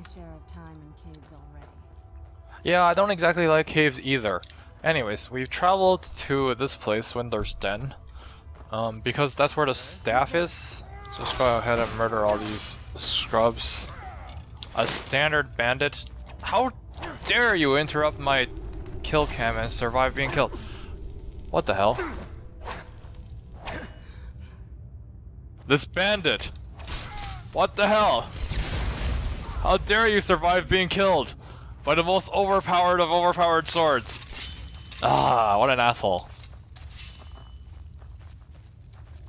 share of time in caves already. Yeah, I don't exactly like caves either. Anyways, we've traveled to this place, Swindler's Den, because that's where the staff is. So let's go ahead and murder all these scrubs. A standard bandit. How dare you interrupt my kill cam and survive being killed? What the hell? This bandit! What the hell? How dare you survive being killed by the most overpowered of overpowered swords? Ah, what an asshole.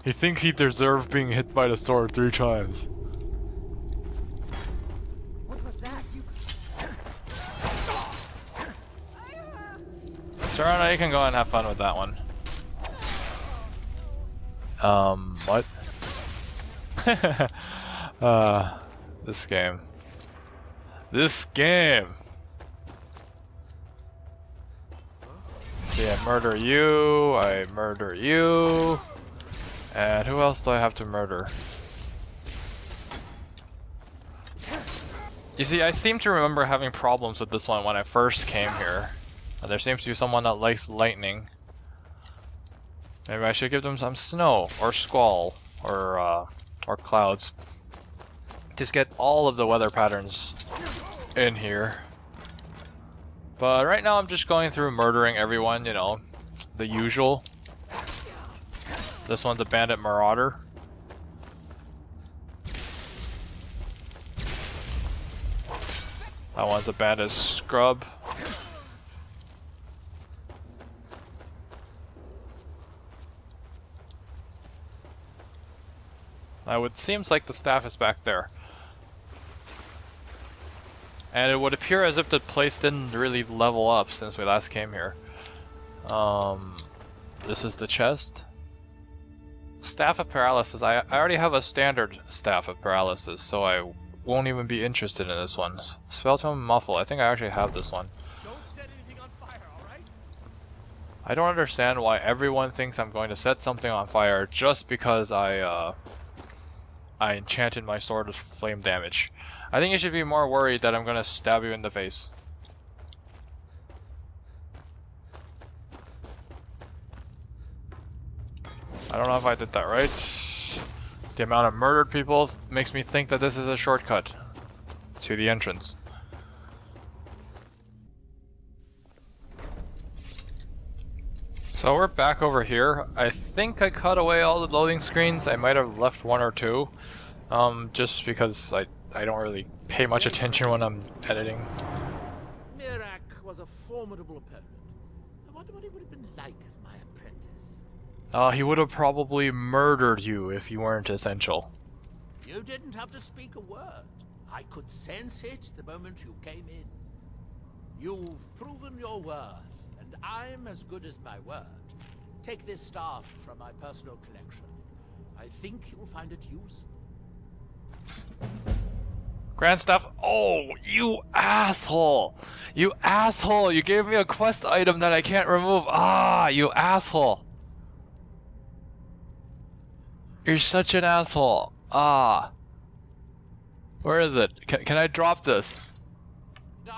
He thinks he deserves being hit by the sword 3 times. What was that? Serena, you can go and have fun with that one. What? This game. This game! See, I murder you, I murder you. And who else do I have to murder? You see, I seem to remember having problems with this one when I first came here. There seems to be someone that likes lightning. Maybe I should give them some snow, or squall, or clouds. Just get all of the weather patterns in here. But right now I'm just going through murdering everyone, you know, the usual. This one's a bandit marauder. That one's a bandit scrub. Now it seems like the staff is back there. And it would appear as if the place didn't really level up since we last came here. This is the chest. Staff of Paralysis. I already have a standard Staff of Paralysis, so I won't even be interested in this one. Spelltome Muffle. I think I actually have this one. Don't set anything on fire, all right? I don't understand why everyone thinks I'm going to set something on fire just because I enchanted my sword with flame damage. I think you should be more worried that I'm gonna stab you in the face. I don't know if I did that right. The amount of murdered people makes me think that this is a shortcut to the entrance. So we're back over here. I think I cut away all the loading screens. I might have left 1 or 2. Just because I don't really pay much attention when I'm editing. Mirak was a formidable opponent. I wonder what he would have been like as my apprentice. He would have probably murdered you if you weren't essential. You didn't have to speak a word. I could sense it the moment you came in. You've proven your worth, and I'm as good as my word. Take this staff from my personal collection. I think you'll find it useful. Grand Staff. Oh, you asshole! You asshole! You gave me a quest item that I can't remove. Ah, you asshole! You're such an asshole. Ah. Where is it? Can I drop this?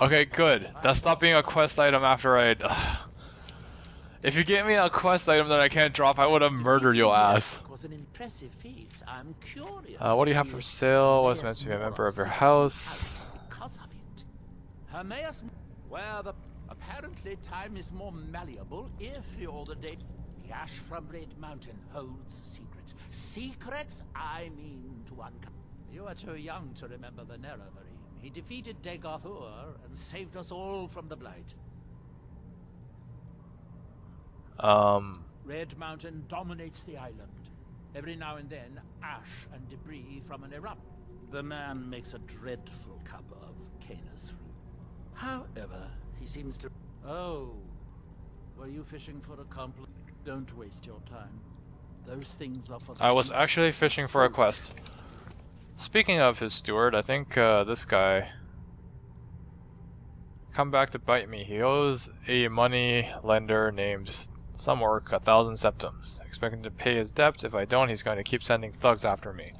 Okay, good. That's not being a quest item after I... If you gave me a quest item that I can't drop, I would have murdered your ass. Was an impressive feat. I'm curious. What do you have for sale? What's meant to be a member of your house? Because of it. Hermaeus, where the apparently time is more malleable if you're the date. The ash from Red Mountain holds secrets. Secrets I mean to uncover. You are too young to remember the Nerevarine. He defeated Degothur and saved us all from the Blight. Red Mountain dominates the island. Every now and then, ash and debris from an eruption. The man makes a dreadful cup of Canis root. However, he seems to... Oh, were you fishing for a compliment? Don't waste your time. Those things are for the... I was actually fishing for a quest. Speaking of his steward, I think this guy... come back to bite me. He owes a money lender named some orc 1,000 septums. Expecting to pay his debt. If I don't, he's going to keep sending thugs after me.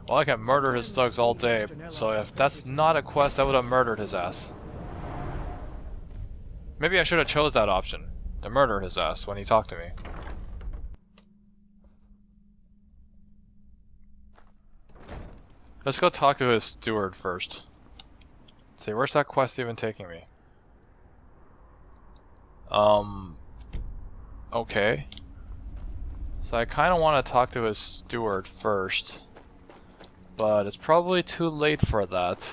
Well, I can murder his thugs all day, so if that's not a quest, I would have murdered his ass. Maybe I should have chose that option, to murder his ass when he talked to me. Let's go talk to his steward first. See, where's that quest even taking me? Okay. So I kind of want to talk to his steward first. But it's probably too late for that.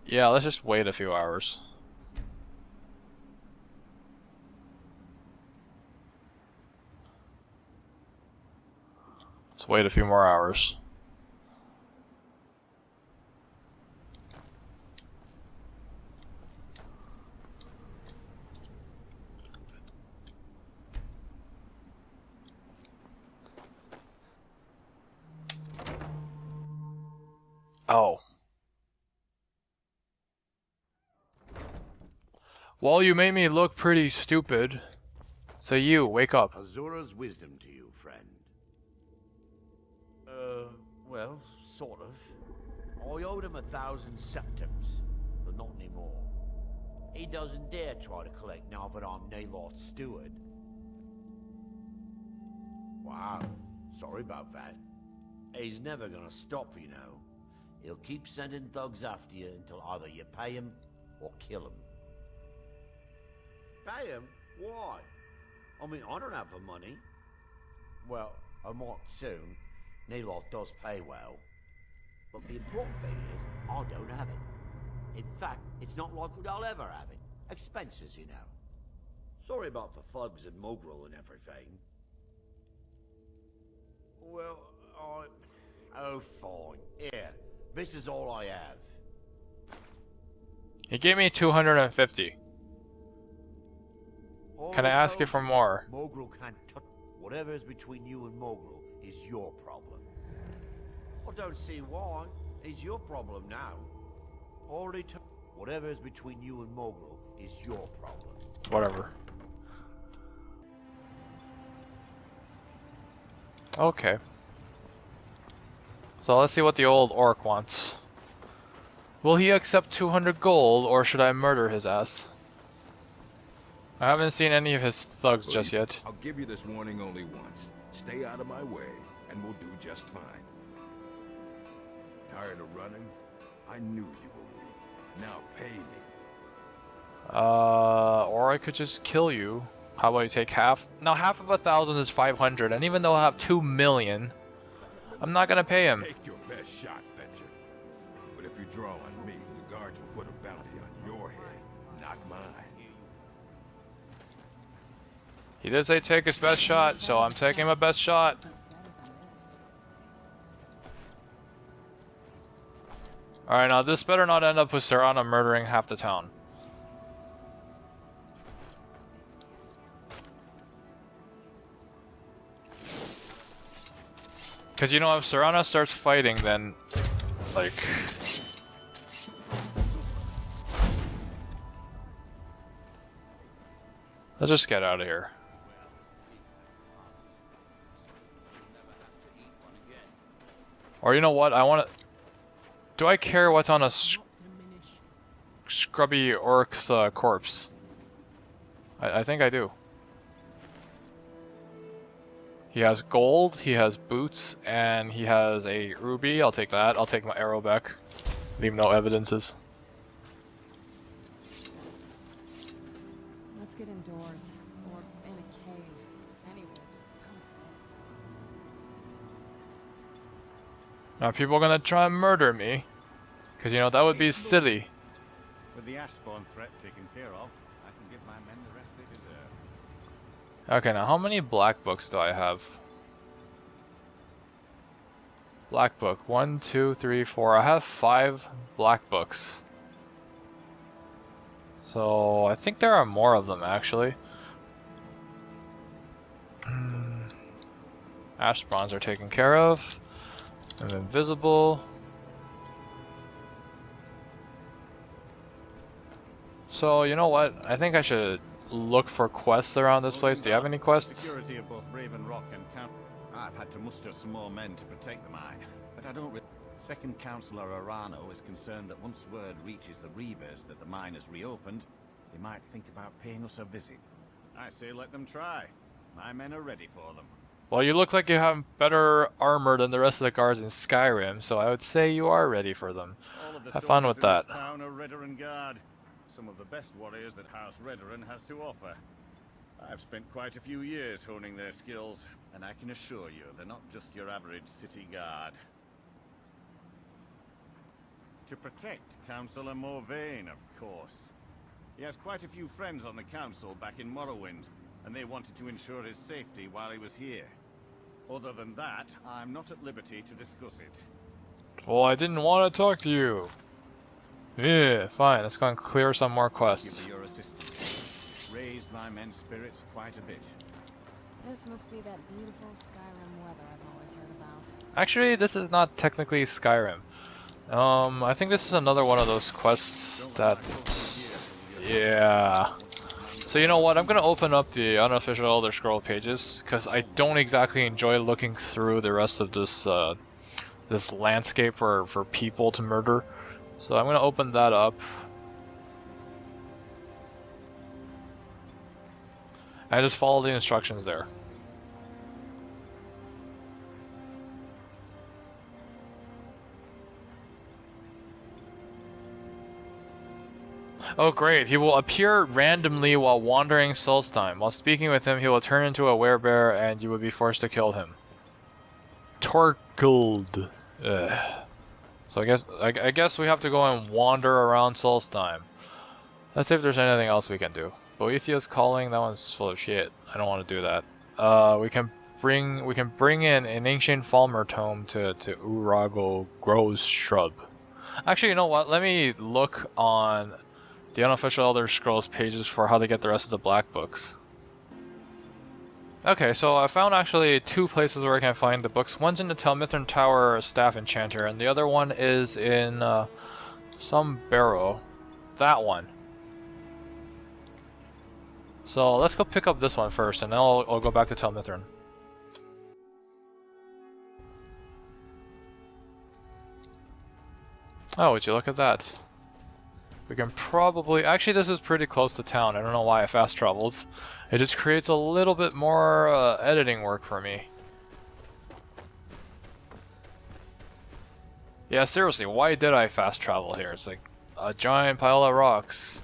Yeah, let's just wait a few hours. Let's wait a few more hours. Oh. Well, you made me look pretty stupid. So you, wake up. Azura's wisdom to you, friend. Well, sort of. I owed him 1,000 septims, but not anymore. He doesn't dare try to collect now that I'm Naylord's steward. Wow, sorry about that. He's never gonna stop, you know. He'll keep sending thugs after you until either you pay him or kill him. Pay him? Why? I mean, I don't have the money. Well, I might soon. Naylord does pay well. But the important thing is, I don't have it. In fact, it's not likely I'll ever have it. Expenses, you know. Sorry about the thugs and Mogrel and everything. Well, oh, fine. Here, this is all I have. He gave me 250. Can I ask you for more? Mogrel can't touch. Whatever's between you and Mogrel is your problem. I don't see why. It's your problem now. Already took. Whatever's between you and Mogrel is your problem. Whatever. Okay. So let's see what the old orc wants. Will he accept 200 gold, or should I murder his ass? I haven't seen any of his thugs just yet. I'll give you this warning only once. Stay out of my way, and we'll do just fine. Tired of running? I knew you were weak. Now pay me. Or I could just kill you. How about you take half? Now half of 1,000 is 500, and even though I have 2 million, I'm not gonna pay him. Take your best shot, Venture. But if you draw on me, the guards will put a bounty on your head, not mine. He did say take his best shot, so I'm taking my best shot. Alright, now this better not end up with Serana murdering half the town. Because, you know, if Serana starts fighting, then, like... Let's just get out of here. Or you know what, I want to... Do I care what's on a scrubby orc's corpse? I think I do. He has gold, he has boots, and he has a ruby. I'll take that. I'll take my arrow back. Leave no evidences. Let's get indoors. Or in a cave. Anywhere, just comfortless. Now people are gonna try and murder me. Because, you know, that would be silly. With the Ashspawn threat taken care of, I can give my men the rest they deserve. Okay, now how many black books do I have? Black book. 1, 2, 3, 4. I have 5 black books. So, I think there are more of them, actually. Ash bronze are taken care of. I'm invisible. So, you know what? I think I should look for quests around this place. Do you have any quests? Security of both Raven Rock and Camp. I've had to muster some more men to protect the mine, but I don't Second Councillor Arano is concerned that once word reaches the Reavers that the mine has reopened, they might think about paying us a visit. I say let them try. My men are ready for them. Well, you look like you have better armor than the rest of the guards in Skyrim, so I would say you are ready for them. All of the Have fun soldiers with that. in this town are Redoran Guard. Some of the best warriors that House Redoran has to offer. I've spent quite a few years honing their skills, and I can assure you they're not just your average city guard. To protect Councillor Morvain, of course. He has quite a few friends on the council back in Morrowind, and they wanted to ensure his safety while he was here. Other than that, I'm not at liberty to discuss it. Well, I didn't want to talk to you. Yeah, fine. Let's go and clear some more Thank you quests. for your assistance. Raised my men's spirits quite a bit. This must be that beautiful Skyrim weather I've always heard about. Actually, this is not technically Skyrim. I think this is another one of those quests that... Yeah. So you know what, I'm gonna open up the unofficial Elder Scroll pages, because I don't exactly enjoy looking through the rest of this this landscape for people to murder. So I'm gonna open that up. And just follow the instructions there. Oh great, he will appear randomly while wandering Solstheim. While speaking with him, he will turn into a werebear and you will be forced to kill him. Torkeld. Ugh. So I guess we have to go and wander around Solstheim. Let's see if there's anything else we can do. Boethia's calling, that one's full of shit. I don't want to do that. We can bring in an ancient Falmer tome to Urago Grows Shrub. Actually, you know what? Let me look on the unofficial Elder Scrolls pages for how to get the rest of the black books. Okay, so I found actually two places where I can find the books. One's in the Telmithran Tower Staff Enchanter, and the other one is in some barrow. That one. So let's go pick up this one first, and then I'll go back to Telmithran. Oh, would you look at that? We can probably... Actually, this is pretty close to town. I don't know why I fast traveled. It just creates a little bit more editing work for me. Yeah, seriously, why did I fast travel here? It's like a giant pile of rocks.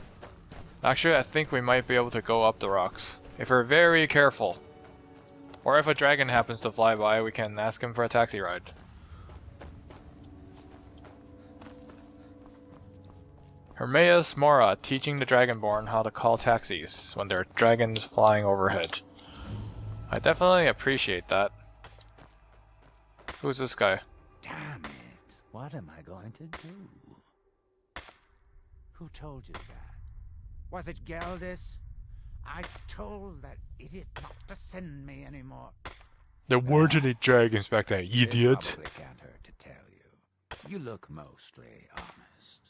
Actually, I think we might be able to go up the rocks. If we're very careful. Or if a dragon happens to fly by, we can ask him for a taxi ride. Hermaeus Mora, teaching the Dragonborn how to call taxis when there are dragons flying overhead. I definitely appreciate that. Who's this guy? Damn it. What am I going to do? Who told you that? Was it Geldis? I told that idiot not to send me anymore. There weren't any dragons back there, It idiot. probably can't hurt to tell you. You look mostly honest.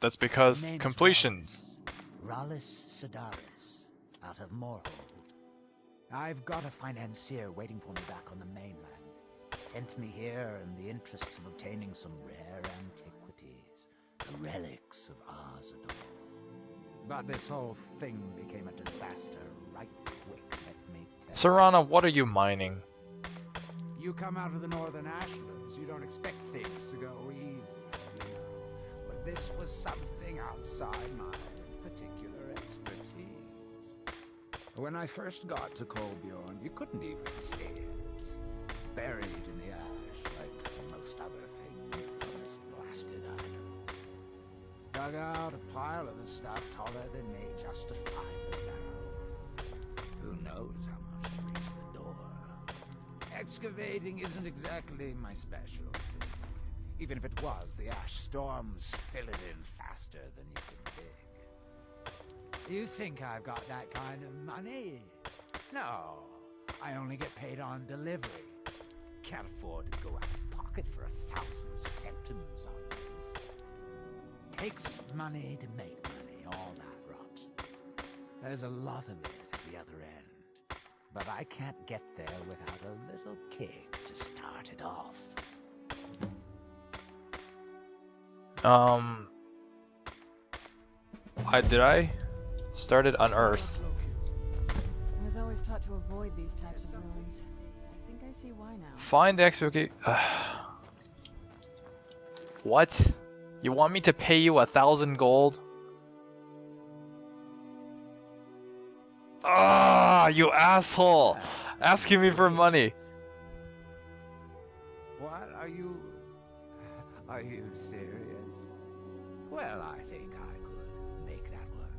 That's because Name's completions. Rallis Sedaris, out of Moorhold. I've got a financier waiting for me back on the mainland. Sent me here in the interests of obtaining some rare antiquities, the relics of Arzador. But this whole thing became a disaster right quick, let me tell you. Serana, what are you mining? You come out of the northern ashlands, you don't expect things to go easy, you know. But this was something outside my particular expertise. When I first got to Kolbjorn, you couldn't even see it. Buried in the ash, like most other things on this blasted island. Dug out a pile of the stuff taller than me just to find the barrel. Who knows how much to reach the door. Excavating isn't exactly my specialty. Even if it was, the ash storms fill it in faster than you can dig. You think I've got that kind of money? No, I only get paid on delivery. Can't afford to go out of pocket for 1,000 centimes on this. Takes money to make money, all that rot. There's a lot of it at the other end. but I can't get there without a little kick to start it off. I started on Earth. I was always taught to avoid these types of ruins. I think I see why now. Find the execute. What? You want me to pay you 1,000 gold? Ah, you asshole! Asking me for money. What? Are you serious? Well, I think I could make that work.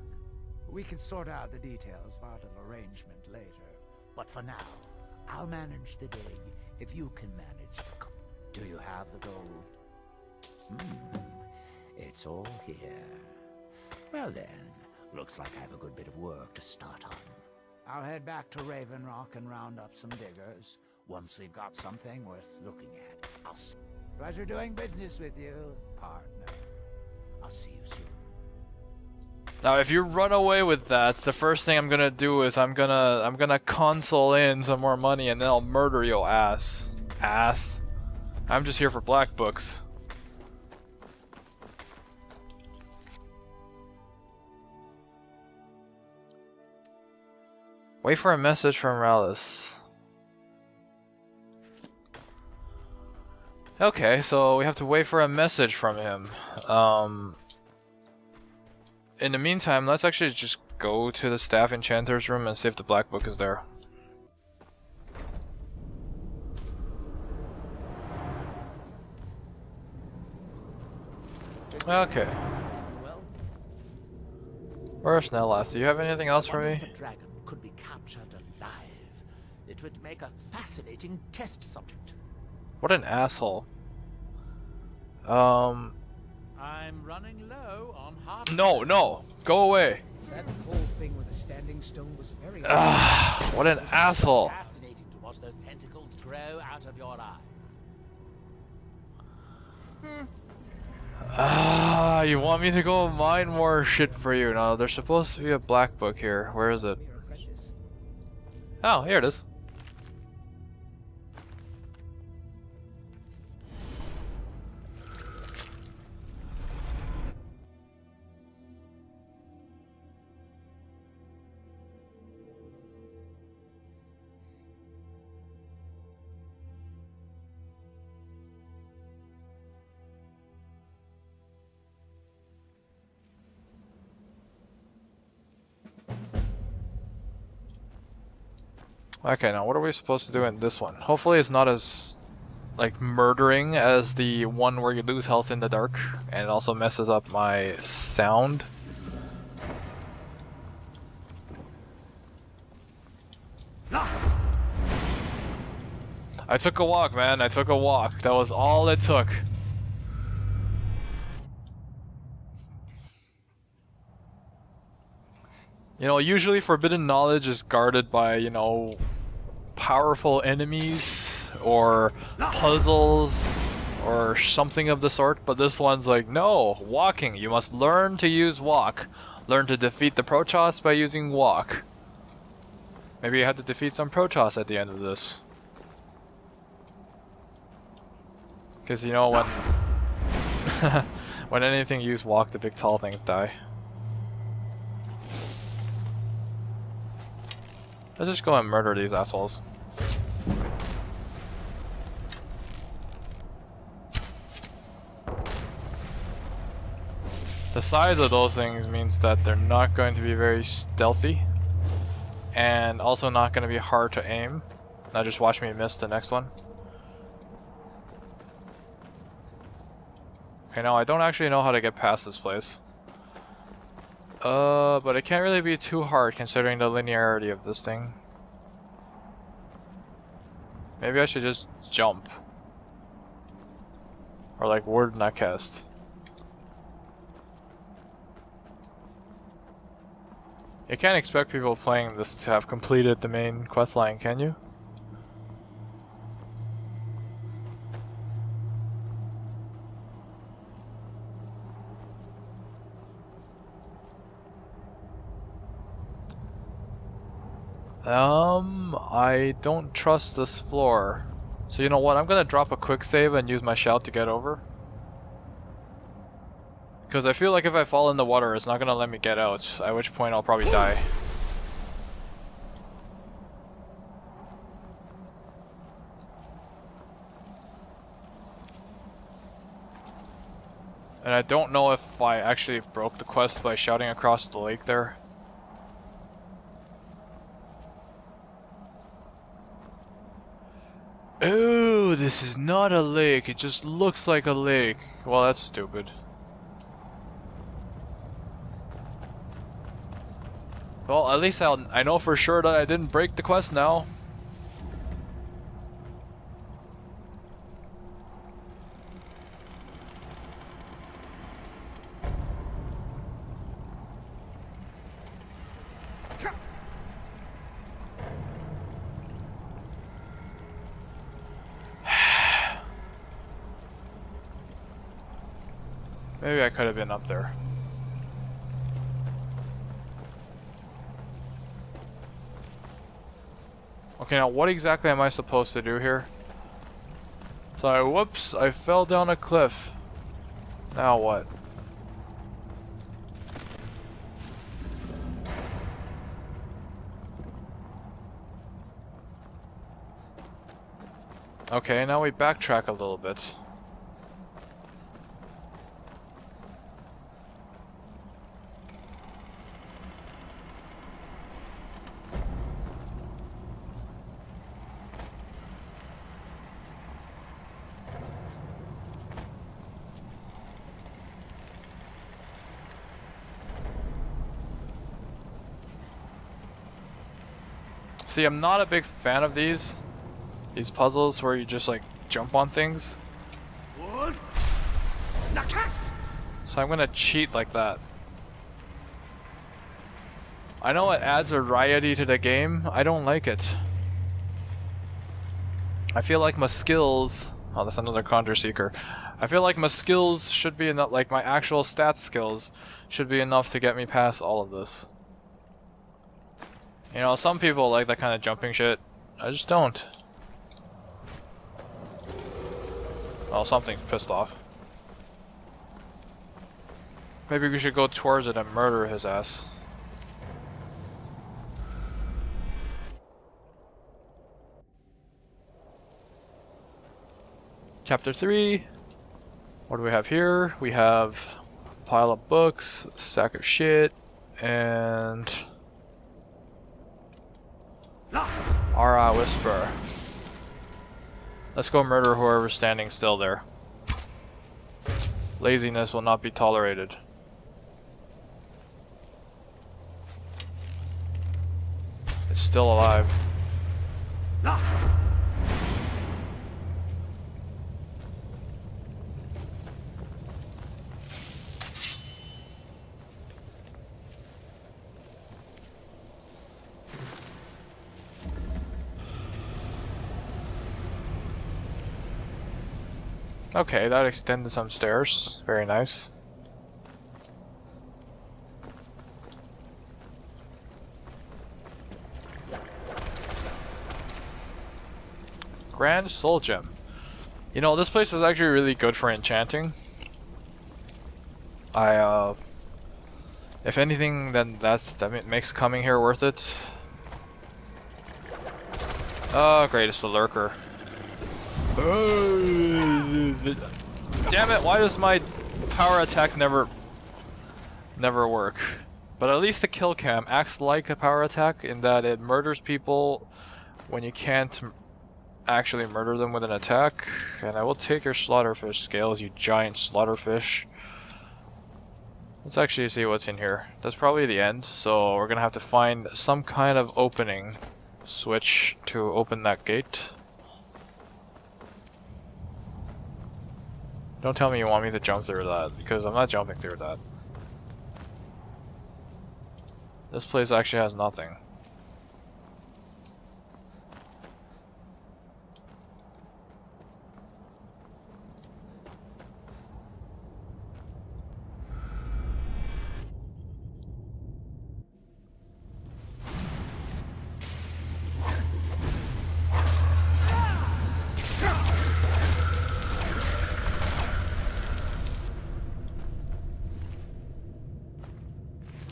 We can sort out the details of our little arrangement later. But for now, I'll manage the dig if you can manage the do you have the gold? It's all here. Well then, looks like I have a good bit of work to start on. I'll head back to Raven Rock and round up some diggers. Once we've got something worth looking at, I'll see. Pleasure doing business with you, partner. I'll see you soon. Now, if you run away with that, the first thing I'm gonna do is I'm gonna console in some more money and then I'll murder your ass. I'm just here for black books. Wait for a message from Rallis. Okay, so we have to wait for a message from him. In the meantime, let's actually just go to the staff enchanter's room and see if the black book is there. Okay. Where's Neleth? Do you have anything else for me? The dragon could be captured alive. It would make a fascinating test subject. What an asshole. I'm running low on hard. No, go away. That whole thing with the standing stone was very What an asshole. Fascinating to watch those tentacles grow out of your eyes. You want me to go mine more shit for you? No, there's supposed to be a black book here. Where is it? Oh, here it is. Okay, now what are we supposed to do in this one? Hopefully it's not as, like, murdering as the one where you lose health in the dark, and it also messes up my sound. I took a walk, man. I took a walk. That was all it took. You know, usually forbidden knowledge is guarded by, you know, powerful enemies or puzzles or something of the sort, but this one's like, no, walking. You must learn to use walk. Learn to defeat the Protoss by using walk. Maybe you have to defeat some Protoss at the end of this. Because, you know, when when anything use walk, the big tall things die. Let's just go and murder these assholes. The size of those things means that they're not going to be very stealthy. And also not going to be hard to aim. Now just watch me miss the next one. Okay, now I don't actually know how to get past this place. But it can't really be too hard considering the linearity of this thing. Maybe I should just jump. Or like word not cast. You can't expect people playing this to have completed the main questline, can you? I don't trust this floor. So you know what, I'm gonna drop a quick save and use my shout to get over. Because I feel like if I fall in the water, it's not gonna let me get out, at which point I'll probably die. And I don't know if I actually broke the quest by shouting across the lake there. Oh, this is not a lake. It just looks like a lake. Well, that's stupid. Well, at least I know for sure that I didn't break the quest now. Maybe I could have been up there. Okay, now what exactly am I supposed to do here? So, whoops, I fell down a cliff. Now what? Okay, now we backtrack a little bit. See, I'm not a big fan of these puzzles where you just like jump on things. So I'm gonna cheat like that. I know it adds variety to the game. I don't like it. I feel like my skills... Oh, that's another Conjure Seeker. I feel like my skills should be enough, like my actual stat skills should be enough to get me past all of this. You know, some people like that kind of jumping shit. I just don't. Well, something's pissed off. Maybe we should go towards it and murder his ass. Chapter 3. What do we have here? We have a pile of books, a sack of shit, and... Ara Whisper. Let's go murder whoever's standing still there. Laziness will not be tolerated. It's still alive. Okay, that extended some stairs. Very nice. Grand Soul Gem. You know, this place is actually really good for enchanting. If anything, then that makes coming here worth it. Oh, great, it's the lurker. Damn it, why does my power attacks never work? But at least the kill cam acts like a power attack in that it murders people when you can't actually murder them with an attack. And I will take your slaughterfish scales, you giant slaughterfish. Let's actually see what's in here. That's probably the end, so we're gonna have to find some kind of opening switch to open that gate. Don't tell me you want me to jump through that, because I'm not jumping through that. This place actually has nothing.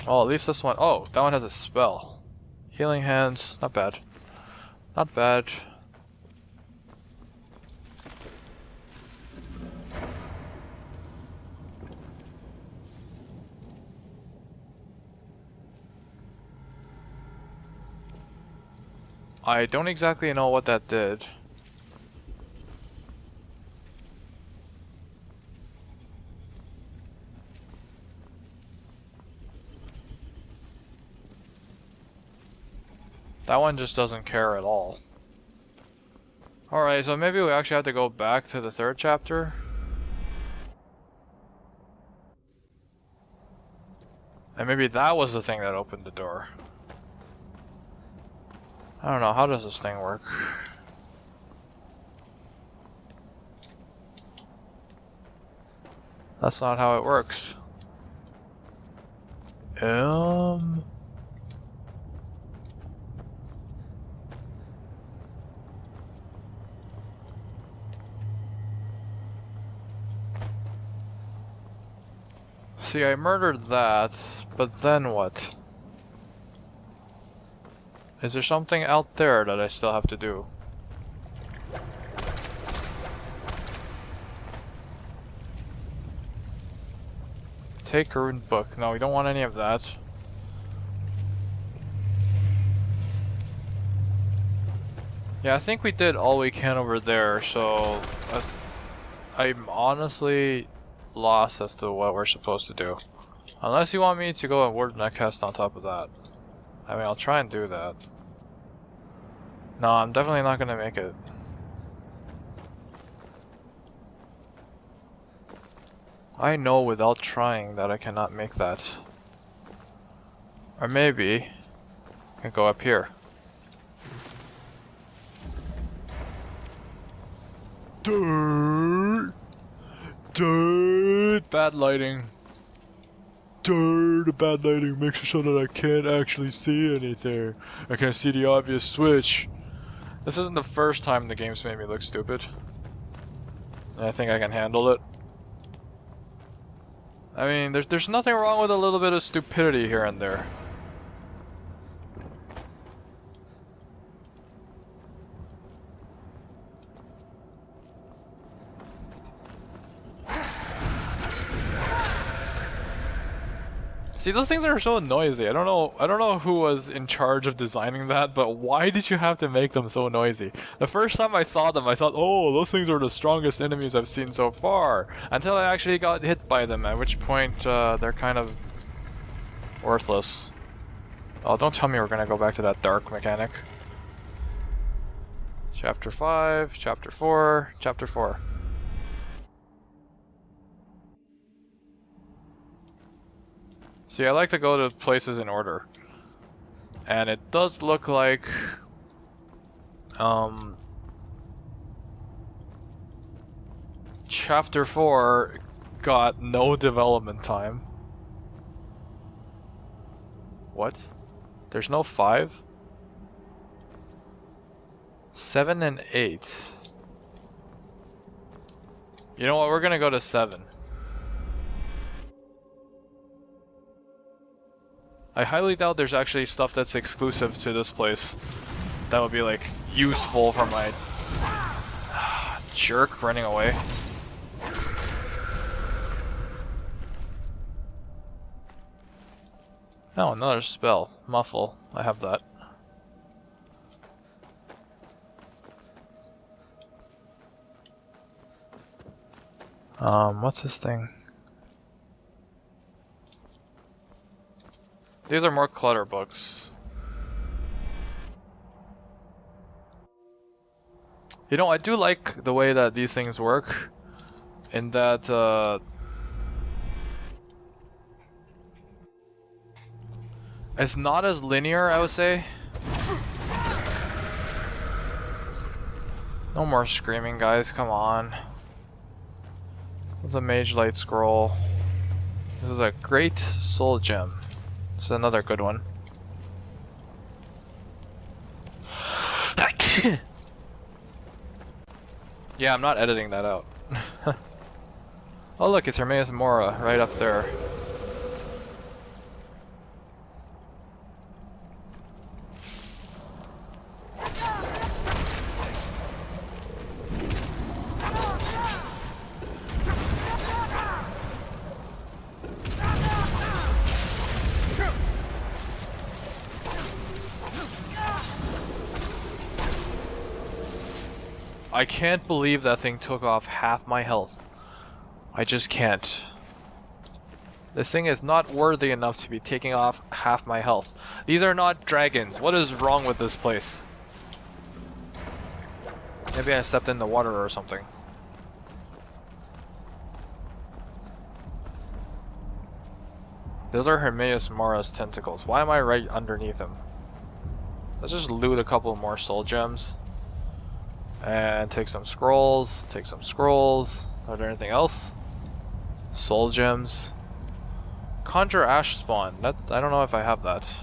Oh, at least this one. Oh, that one has a spell. Healing hands. Not bad. Not bad. I don't exactly know what that did. That one just doesn't care at all. Alright, so maybe we actually have to go back to the 3rd chapter. And maybe that was the thing that opened the door. I don't know, how does this thing work? That's not how it works. See, I murdered that, but then what? Is there something out there that I still have to do? Take a rune book. No, we don't want any of that. Yeah, I think we did all we can over there, so I'm honestly lost as to what we're supposed to do. Unless you want me to go and word netcast on top of that. I mean, I'll try and do that. No, I'm definitely not gonna make it. I know without trying that I cannot make that. Or maybe I can go up here. Dirt! Dirt! Bad lighting. Dirt! Bad lighting makes it so that I can't actually see anything. I can't see the obvious switch. This isn't the first time the game's made me look stupid. And I think I can handle it. I mean, there's nothing wrong with a little bit of stupidity here and there. See, those things are so noisy. I don't know who was in charge of designing that, but why did you have to make them so noisy? The first time I saw them, I thought, oh, those things are the strongest enemies I've seen so far. Until I actually got hit by them, at which point they're kind of worthless. Oh, don't tell me we're gonna go back to that dark mechanic. Chapter 5, Chapter 4, Chapter 4. See, I like to go to places in order. And it does look like... Chapter 4 got no development time. What? There's no 5? 7 and 8. You know what, we're gonna go to 7. I highly doubt there's actually stuff that's exclusive to this place that would be like useful for my jerk running away. Oh, another spell. Muffle. I have that. What's this thing? These are more clutter books. You know, I do like the way that these things work, in that it's not as linear, I would say. No more screaming, guys, come on. This is a Mage Light Scroll. This is a great soul gem. It's another good one. Yeah, I'm not editing that out. Oh look, it's Hermaeus Mora right up there. I can't believe that thing took off half my health. I just can't. This thing is not worthy enough to be taking off half my health. These are not dragons. What is wrong with this place? Maybe I stepped in the water or something. Those are Hermaeus Mara's tentacles. Why am I right underneath him? Let's just loot a couple more soul gems. And take some scrolls. Take some scrolls. Are there anything else? Soul gems. Conjure Ash Spawn. That, I don't know if I have that.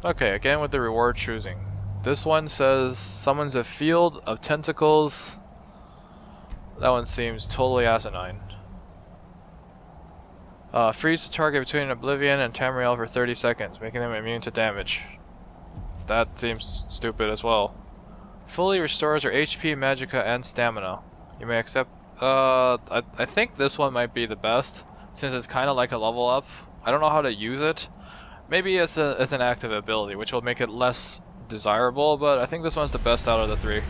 Okay, again with the reward choosing. This one says summons a field of tentacles. That one seems totally asinine. Freeze the target between Oblivion and Tamriel for 30 seconds, making them immune to damage. That seems stupid as well. Fully restores your HP, Magicka, and Stamina. You may accept... I think this one might be the best, since it's kind of like a level up. I don't know how to use it. Maybe it's an active ability, which will make it less desirable, but I think this one's the best out of the three.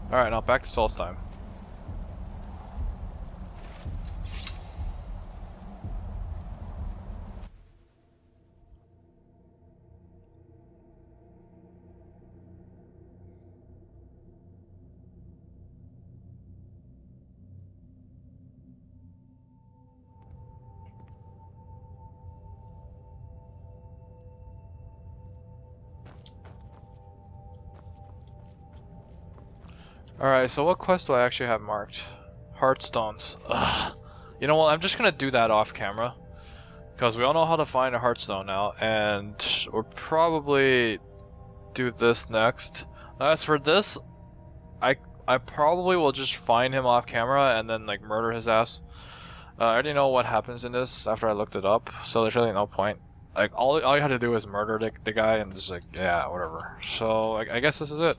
Alright, now back to Soul's time. Alright, so what quest do I actually have marked? Heartstones. Ugh. You know what, I'm just gonna do that off camera. Because we all know how to find a heartstone now, and we'll probably do this next. As for this, I probably will just find him off camera and then like murder his ass. I already know what happens in this after I looked it up, so there's really no point. Like all you had to do is murder the guy and just like, yeah, whatever. So I guess this is it.